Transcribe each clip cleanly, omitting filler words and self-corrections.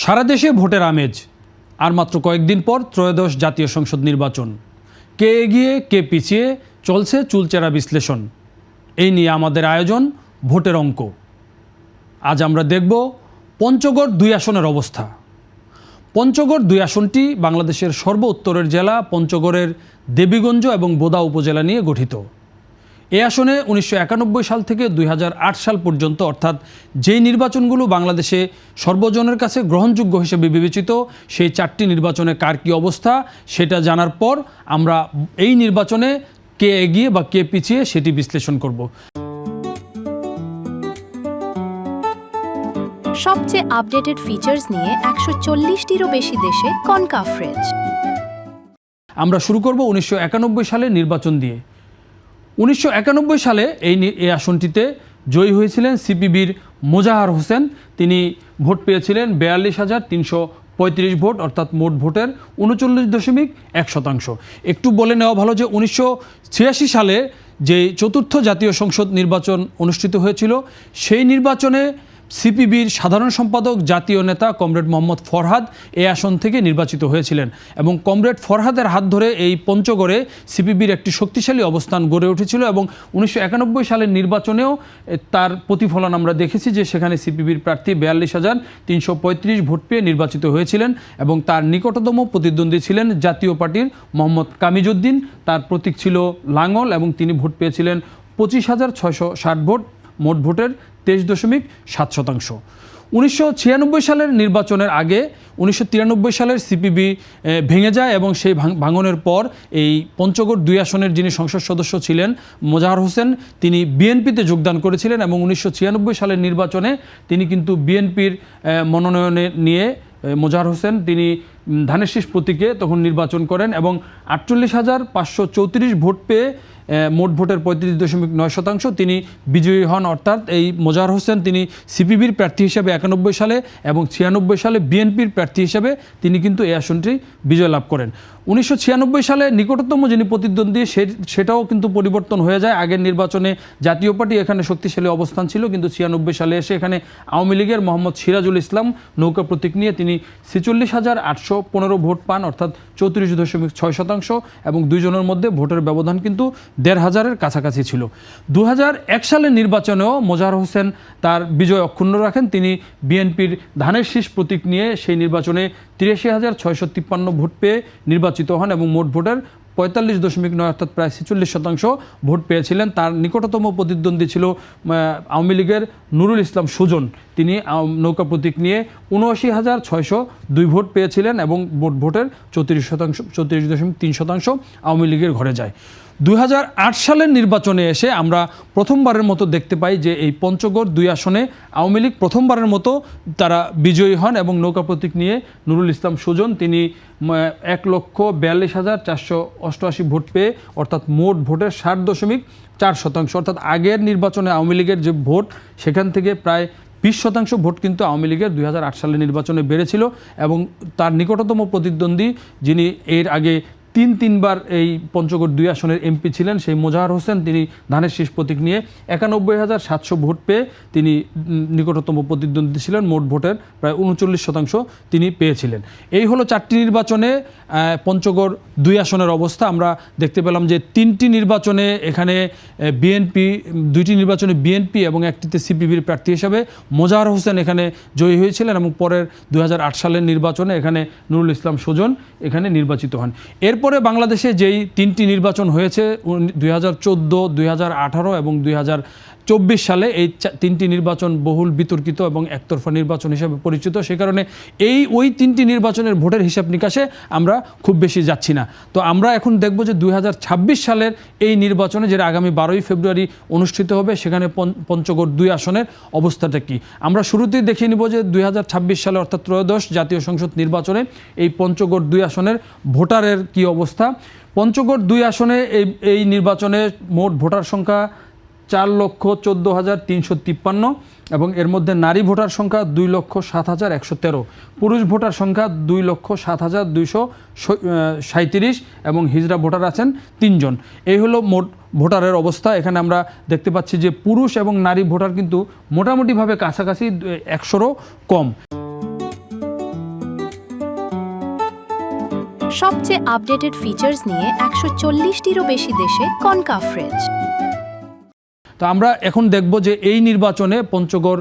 সারা দেশে ভোটের আমেজ। আর মাত্র কয়েকদিন পর ত্রয়োদশ জাতীয় সংসদ নির্বাচন। কে এগিয়ে কে পিছিয়ে চলছে চুলচেরা বিশ্লেষণ। এই নিয়ে আমাদের আয়োজন ভোটের অঙ্ক। আজ আমরা দেখব পঞ্চগড় 2 আসনের অবস্থা। পঞ্চগড় 2 আসনটি বাংলাদেশের সর্ব উত্তরের জেলা পঞ্চগড়ের দেবীগঞ্জ এবং বোদা উপজেলা নিয়ে গঠিত। এই আসনে 1991 সাল থেকে 2008 সাল পর্যন্ত অর্থাৎ যেই নির্বাচনগুলো বাংলাদেশে সর্বজনের কাছে গ্রহণযোগ্য হিসেবে বিবেচিত, সেই 4টি নির্বাচনে কার কী অবস্থা সেটা জানার পর আমরা এই নির্বাচনে কে এগিয়ে বা কে পিছিয়ে সেটি বিশ্লেষণ করব। সবচেয়ে আপডেটেড ফিচার্স নিয়ে 140টিরও বেশি দেশে কনকাফরেজ। আমরা শুরু করব 1991 সালের নির্বাচন দিয়ে। 1991 সালে এই আসনটিতে জয়ী হয়েছিলেন সিপিবির মোজাহার হোসেন। তিনি ভোট পেয়েছিলেন 42,335 ভোট, অর্থাৎ মোট ভোটের 39.1%। একটু বলে নেওয়া ভালো যে 1986 সালে যে চতুর্থ জাতীয় সংসদ নির্বাচন অনুষ্ঠিত হয়েছিল, সেই নির্বাচনে সিপিবির সাধারণ সম্পাদক জাতীয় নেতা কমরেড মোহাম্মদ ফরহাদ এই আসন থেকে নির্বাচিত হয়েছিলেন এবং কমরেড ফরহাদের হাত ধরে এই পঞ্চগড়ে সিপিবির একটি শক্তিশালী অবস্থান গড়ে উঠেছিল এবং 1991 সালের নির্বাচনেও তার প্রতিফলন আমরা দেখেছি যে সেখানে সিপিবির প্রার্থী 42,335 ভোট পেয়ে নির্বাচিত হয়েছিলেন এবং তার নিকটতম প্রতিদ্বন্দ্বী ছিলেন জাতীয় পার্টির মোহাম্মদ কামিজউদ্দিন। তার প্রতীক ছিল লাঙ্গল এবং তিনি ভোট পেয়েছিলেন 25,660 ভোট, মোট ভোটের 23.7%। 1996 সালের নির্বাচনের আগে 1993 সালের সিপিবি ভেঙে যায় এবং সেই ভাঙনের পর এই পঞ্চগড় 2 আসনের যিনি সংসদ সদস্য ছিলেন মোজাহার হোসেন, তিনি বিএনপিতে যোগদান করেছিলেন এবং 1996 সালের নির্বাচনে তিনি কিন্তু বিএনপির মনোনয়নে নিয়ে মোজাহার হোসেন তিনি ধানের শীষ প্রতীকে তখন নির্বাচন করেন এবং 48,534 ভোট পেয়ে মোট ভোটের 35.9% তিনি বিজয়ী হন। অর্থাৎ এই মোজাহার হোসেন তিনি সিপিবির প্রার্থী হিসেবে 91 সালে এবং 96 সালে বিএনপির প্রার্থী হিসেবে তিনি কিন্তু এই আসনটি বিজয় লাভ করেন। 1996 সালে নিকটতম যিনি প্রতিদ্বন্দ্বী সেটাও কিন্তু পরিবর্তন হয়ে যায়। আগের নির্বাচনে জাতীয় পার্টি এখানে শক্তিশালী অবস্থান ছিল, কিন্তু 96 সালে এসে এখানে আওয়ামী লীগের মোহাম্মদ সিরাজুল ইসলাম নৌকা প্রতীক নিয়ে তিনি 46,815 ভোট পান, অর্থাৎ 34.6%, এবং দুইজনের মধ্যে ভোটের ব্যবধান কিন্তু 1,500-এর কাছাকাছি ছিল। 2001 সালের নির্বাচনেও মোজাহার হোসেন তার বিজয় অক্ষুণ্ণ রাখেন। তিনি বিএনপির ধানের শীষ প্রতীক নিয়ে সেই নির্বাচনে 83,653 ভোট পেয়ে নির্বাচিত হন এবং মোট ভোটের 45.9 অর্থাৎ প্রায় 46% ভোট পেয়েছিলেন। তার নিকটতম প্রতিদ্বন্দ্বী ছিল আওয়ামী লীগের নুরুল ইসলাম সুজন। তিনি নৌকা প্রতীক নিয়ে 79,602 ভোট পেয়েছিলেন এবং মোট ভোটের 34.3% আওয়ামী লীগের ঘরে যায়। 2008 সালের নির্বাচনে এসে আমরা প্রথমবারের মতো দেখতে পাই যে এই পঞ্চগড় 2 আসনে আওয়ামী লীগ প্রথমবারের মতো তারা বিজয়ী হন এবং নৌকা প্রতীক নিয়ে নুরুল ইসলাম সুজন তিনি 1,42,488 ভোট পেয়ে অর্থাৎ মোট ভোটের 60.4%, অর্থাৎ আগের নির্বাচনে আওয়ামী লীগের যে ভোট সেখান থেকে প্রায় 20% ভোট কিন্তু আওয়ামী লীগের 2008 সালের নির্বাচনে বেড়েছিল এবং তার নিকটতম প্রতিদ্বন্দ্বী যিনি এর আগে তিনবার এই পঞ্চগড় 2 আসনের এমপি ছিলেন, সেই মোজাহার হোসেন, তিনি ধানের শীষ প্রতীক নিয়ে 91,700 ভোট পেয়ে তিনি নিকটতম প্রতিদ্বন্দ্বী ছিলেন। মোট ভোটের প্রায় 39% তিনি পেয়েছিলেন। এই হলো 4টি নির্বাচনে পঞ্চগড় 2 আসনের অবস্থা। আমরা দেখতে পেলাম যে 3টি নির্বাচনে এখানে দুইটি নির্বাচনে বিএনপি এবং একটিতে সিপিবির প্রার্থী হিসাবে মোজাহার হোসেন এখানে জয়ী হয়েছিলেন এবং পরের 2008 সালের নির্বাচনে এখানে নুরুল ইসলাম সুজন এখানে নির্বাচিত হন। এরপরে বাংলাদেশে যেই 3টি নির্বাচন হয়েছে 2014, 2018 এবং 2024 সালে, এই 3টি নির্বাচন বহুল বিতর্কিত এবং একতরফা নির্বাচন হিসেবে পরিচিত। সে কারণে ওই 3টি নির্বাচনের ভোটের হিসাব নিকাশে আমরা খুব বেশি যাচ্ছি না। তো আমরা এখন দেখব যে 2026 সালের এই নির্বাচনে, যেটা আগামী 12ই ফেব্রুয়ারি অনুষ্ঠিত হবে, সেখানে পঞ্চগড় 2 আসনের অবস্থাটা কি। আমরা শুরুতেই দেখিয়ে নিব যে 2026 সালে অর্থাৎ ত্রয়োদশ জাতীয় সংসদ নির্বাচনে এই পঞ্চগড় 2 আসনের ভোটারের কি অবস্থা। পঞ্চগড় 2 আসনে এই নির্বাচনে মোট ভোটার সংখ্যা 4,14,353 এবং এর মধ্যে নারী ভোটার সংখ্যা 2,07,113, পুরুষ ভোটার সংখ্যা 2,07,237 এবং হিজড়া ভোটার আছেন 3 জন। এই হলো মোট ভোটারের অবস্থা। এখানে আমরা দেখতে পাচ্ছি যে পুরুষ এবং নারী ভোটার কিন্তু মোটামুটিভাবে কাছাকাছি 100-রও কম। সবচেয়ে আপডেটেড ফিচার্স নিয়ে 140টিরও বেশি দেশে কনকাফ্রেজ। তো আমরা এখন দেখব যে এই নির্বাচনে পঞ্চগড়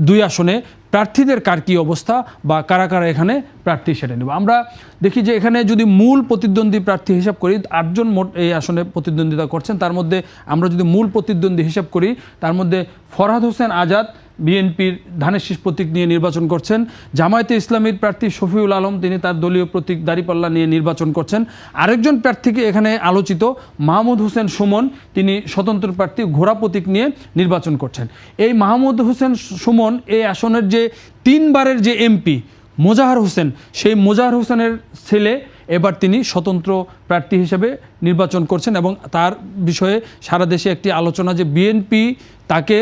2 আসনে প্রার্থীদের কার কী অবস্থা বা কারা কারা এখানে প্রার্থী সেটা নেব। আমরা দেখি যে এখানে যদি মূল প্রতিদ্বন্দ্বী প্রার্থী হিসাব করি 8 জন মোট এই আসনে প্রতিদ্বন্দ্বিতা করছেন। তার মধ্যে আমরা যদি মূল প্রতিদ্বন্দ্বী হিসাব করি তার মধ্যে ফরহাদ হোসেন আজাদ বিএনপির ধানের শীষ প্রতীক নিয়ে নির্বাচন করছেন। জামায়াতে ইসলামীর প্রার্থী শফিউল আলম তিনি তার দলীয় প্রতীক দাঁড়িপাল্লা নিয়ে নির্বাচন করছেন। আরেকজন প্রার্থীকে এখানে আলোচিত মাহমুদ হোসেন সুমন তিনি স্বতন্ত্র প্রার্থী ঘোড়া প্রতীক নিয়ে নির্বাচন করছেন। এই মাহমুদ হোসেন সুমন এই আসনের যে 3 বারের যে এমপি মোজাহার হোসেন, সেই মোজাহার হোসেনের ছেলে এবার তিনি স্বতন্ত্র প্রার্থী হিসেবে নির্বাচন করছেন এবং তার বিষয়ে সারা দেশে একটি আলোচনা যে বিএনপি তাকে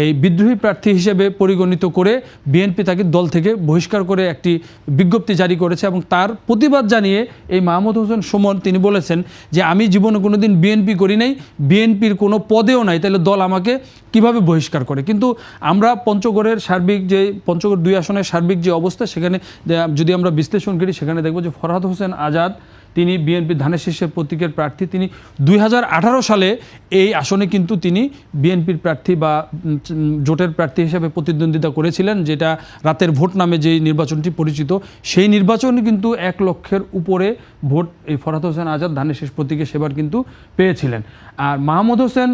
এই বিদ্রোহী প্রার্থী হিসেবে পরিগণিত করে বিএনপি তাকে দল থেকে বহিষ্কার করে একটি বিজ্ঞপ্তি জারি করেছে এবং তার প্রতিবাদ জানিয়ে এই মাহমুদ হোসেন সুমন তিনি বলেছেন যে আমি জীবনে কোনো দিন বিএনপি করি নাই, বিএনপির কোনো পদেও নাই, তাহলে দল আমাকে কিভাবে বহিষ্কার করে। কিন্তু আমরা পঞ্চগড়ের সার্বিক যে পঞ্চগড় 2 আসনের সার্বিক যে অবস্থা সেখানে যদি আমরা বিশ্লেষণ করি সেখানে দেখব যে ফরহাদ হোসেন আজাদ তিনি বিএনপি ধানের শীষের প্রতীকের প্রার্থী। তিনি 2018 সালে এই আসনে কিন্তু তিনি বিএনপির প্রার্থী বা জোটের প্রার্থী হিসেবে প্রতিদ্বন্দ্বিতা করেছিলেন, যেটা রাতের ভোট নামে যেই নির্বাচনটি পরিচিত। সেই নির্বাচনে কিন্তু 1 লক্ষের উপরে ভোট এই ফরহাদ হোসেন আজাদ ধানের শীষ প্রতীকে সেবার কিন্তু পেয়েছিলেন। আর মাহমুদ হোসেন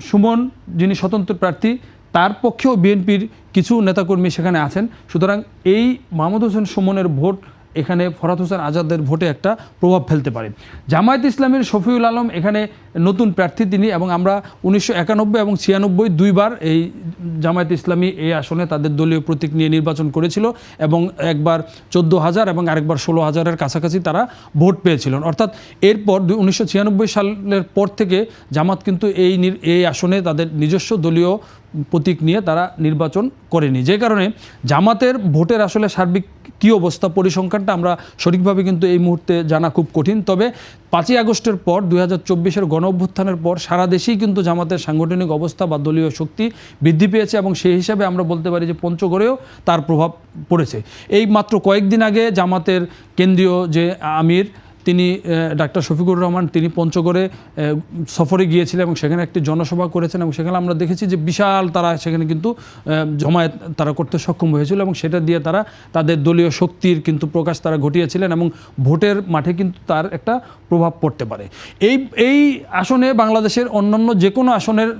সুমন যিনি স্বতন্ত্র প্রার্থী তার পক্ষেও বিএনপির কিছু নেতাকর্মী সেখানে আছেন। সুতরাং এই মাহমুদ হোসেন সুমনের ভোট এখানে ফরহাদ হোসেন আজাদের ভোটে একটা প্রভাব ফেলতে পারে। জামায়াত ইসলামীর শফিউল আলম এখানে নতুন প্রার্থী তিনি এবং আমরা 1991 এবং 96 2 বার এই জামায়াত ইসলামী এই আসনে তাদের দলীয় প্রতীক নিয়ে নির্বাচন করেছিল এবং একবার 14,000 এবং আরেকবার 16,000-এর কাছাকাছি তারা ভোট পেয়েছিলেন। অর্থাৎ এরপর 1996 সালের পর থেকে জামাত কিন্তু এই আসনে তাদের নিজস্ব দলীয় প্রতীক নিয়ে তারা নির্বাচন করেনি, যে কারণে জামাতের ভোটের আসলে সার্বিক কী অবস্থা পরিসংখ্যানটা আমরা সঠিকভাবে কিন্তু এই মুহূর্তে জানা খুব কঠিন। তবে 5ই আগস্টের পর 2024-এর গণ অভ্যুত্থানের পর সারা দেশেই কিন্তু জামাতের সাংগঠনিক অবস্থা বা দলীয় শক্তি বৃদ্ধি পেয়েছে এবং সেই হিসাবে আমরা বলতে পারি যে পঞ্চগড়েও তার প্রভাব পড়েছে। এই মাত্র কয়েকদিন আগে জামাতের কেন্দ্রীয় যে আমির তিনি ডাক্তার শফিকুর রহমান তিনি পঞ্চগড়ে সফরে গিয়েছিলেন এবং সেখানে একটি জনসভা করেছেন এবং সেখানে আমরা দেখেছি যে বিশাল তারা সেখানে কিন্তু জমায়েত তারা করতে সক্ষম হয়েছিল এবং সেটা দিয়ে তারা তাদের দলীয় শক্তির কিন্তু প্রকাশ তারা ঘটিয়েছিলেন এবং ভোটের মাঠে কিন্তু তার একটা প্রভাব পড়তে পারে। এই আসনে বাংলাদেশের অন্যান্য যে কোনো আসনের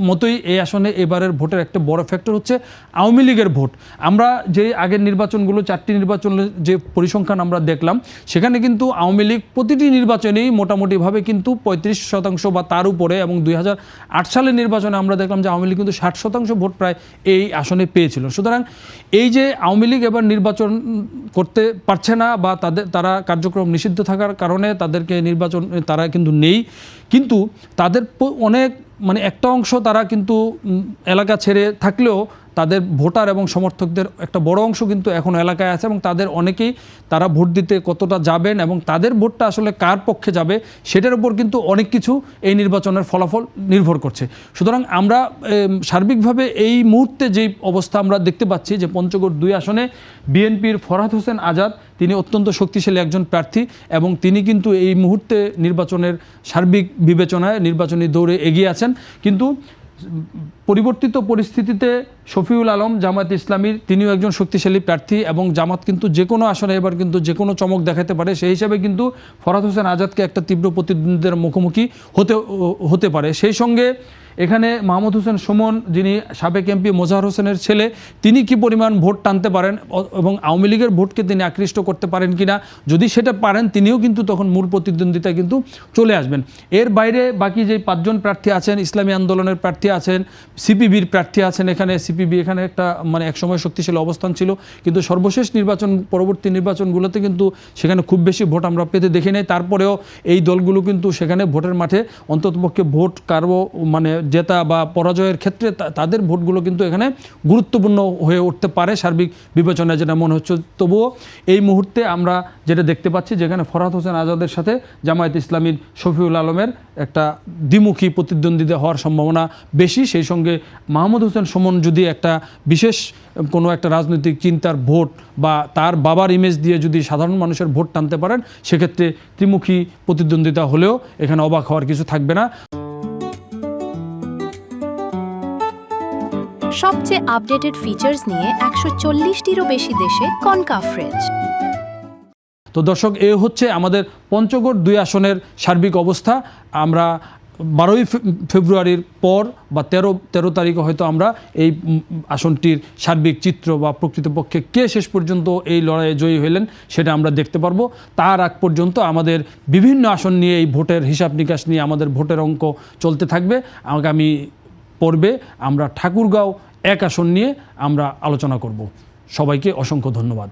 মতোই এই আসনে এবারের ভোটের একটা বড় ফ্যাক্টর হচ্ছে আওয়ামী লীগের ভোট। আমরা যে আগের নির্বাচনগুলো 4টি নির্বাচনের যে পরিসংখ্যান আমরা দেখলাম সেখানে কিন্তু আওয়ামী লীগ প্রতিটি নির্বাচনেই মোটামুটিভাবে কিন্তু 35% বা তার উপরে এবং 2008 সালের নির্বাচনে আমরা দেখলাম যে আওয়ামী লীগ কিন্তু 60% ভোট প্রায় এই আসনে পেয়েছিল। সুতরাং এই যে আওয়ামী লীগ এবার নির্বাচন করতে পারছে না বা তারা কার্যক্রম নিষিদ্ধ থাকার কারণে তাদেরকে নির্বাচন তারা কিন্তু নেই, কিন্তু তাদের অনেক একটা অংশ তারা কিন্তু এলাকা ছেড়ে থাকলেও তাদের ভোটার এবং সমর্থকদের একটা বড় অংশ কিন্তু এখন এলাকায় আছে এবং তাদের অনেকেই তারা ভোট দিতে কতটা যাবেন এবং তাদের ভোটটা আসলে কার পক্ষে যাবে সেটার উপর কিন্তু অনেক কিছু এই নির্বাচনের ফলাফল নির্ভর করছে। সুতরাং আমরা সার্বিকভাবে এই মুহূর্তে যেই অবস্থা আমরা দেখতে পাচ্ছি যে পঞ্চগড় 2 আসনে বিএনপির ফরহাদ হোসেন আজাদ তিনি অত্যন্ত শক্তিশালী একজন প্রার্থী এবং তিনি কিন্তু এই মুহূর্তে নির্বাচনের সার্বিক বিবেচনায় নির্বাচনী দৌড়ে এগিয়ে আছেন। কিন্তু পরিবর্তিত পরিস্থিতিতে শফিউল আলম জামায়াত ইসলামীর তিনিও একজন শক্তিশালী প্রার্থী এবং জামাত কিন্তু যে কোনো আসনে এবার কিন্তু যে কোনো চমক দেখাতে পারে, সেই হিসাবে কিন্তু ফরহাদ হোসেন আজাদকে একটা তীব্র প্রতিদ্বন্দ্বিতার মুখোমুখি হতে পারে। সেই সঙ্গে এখানে মাহমুদ হোসেন সুমন যিনি সাবেক এমপি মোজাহার হোসেনের ছেলে তিনি কি পরিমাণ ভোট টানতে পারেন এবং আওয়ামী লীগের ভোটকে তিনি আকৃষ্ট করতে পারেন কিনা, যদি সেটা পারেন তিনিও কিন্তু তখন মূল প্রতিদ্বন্দ্বিতায় কিন্তু চলে আসবেন। এর বাইরে বাকি যে 5 জন প্রার্থী আছেন, ইসলামী আন্দোলনের প্রার্থী আছেন, সিপিবির প্রার্থী আছেন। এখানে সিপিবি এখানে একটা একসময় শক্তিশালী অবস্থান ছিল, কিন্তু সর্বশেষ পরবর্তী নির্বাচনগুলোতে কিন্তু সেখানে খুব বেশি ভোট আমরা পেতে দেখি নাই। তারপরেও এই দলগুলো কিন্তু সেখানে ভোটের মাঠে অন্ততপক্ষে ভোট কারও জেতা বা পরাজয়ের ক্ষেত্রে তাদের ভোটগুলো কিন্তু এখানে গুরুত্বপূর্ণ হয়ে উঠতে পারে সার্বিক বিবেচনায়, যেটা মনে হচ্ছে। তবুও এই মুহূর্তে আমরা যেটা দেখতে পাচ্ছি, যেখানে ফরহাদ হোসেন আজাদের সাথে জামায়াত ইসলামীর শফিউল আলমের একটা দ্বিমুখী প্রতিদ্বন্দ্বিতা হওয়ার সম্ভাবনা বেশি। সেই সঙ্গে মাহমুদ হোসেন সুমন যদি একটা বিশেষ কোনো একটা রাজনৈতিক চিন্তার ভোট বা তার বাবার ইমেজ দিয়ে যদি সাধারণ মানুষের ভোট টানতে পারেন, সেক্ষেত্রে ত্রিমুখী প্রতিদ্বন্দ্বিতা হলেও এখানে অবাক হওয়ার কিছু থাকবে না। সবচেয়ে আপডেটেড ফিচার্স নিয়ে ১৪০টিরও বেশি দেশে কনকাফ্রেজ। তো দর্শক, এ হচ্ছে আমাদের পঞ্চগড় 2 আসনের সার্বিক অবস্থা। আমরা 12ই ফেব্রুয়ারির পর বা 13 তারিখে হয়তো আমরা এই আসনটির সার্বিক চিত্র বা প্রকৃতপক্ষে কে শেষ পর্যন্ত এই লড়াইয়ে জয়ী হলেন সেটা আমরা দেখতে পারবো। তার আগ পর্যন্ত আমাদের বিভিন্ন আসন নিয়ে এই ভোটের হিসাব নিকাশ নিয়ে আমাদের ভোটের অঙ্ক চলতে থাকবে। আগামী পর্বে আমরা ঠাকুরগাঁও 1 আসন নিয়ে আমরা আলোচনা করব। সবাইকে অসংখ্য ধন্যবাদ।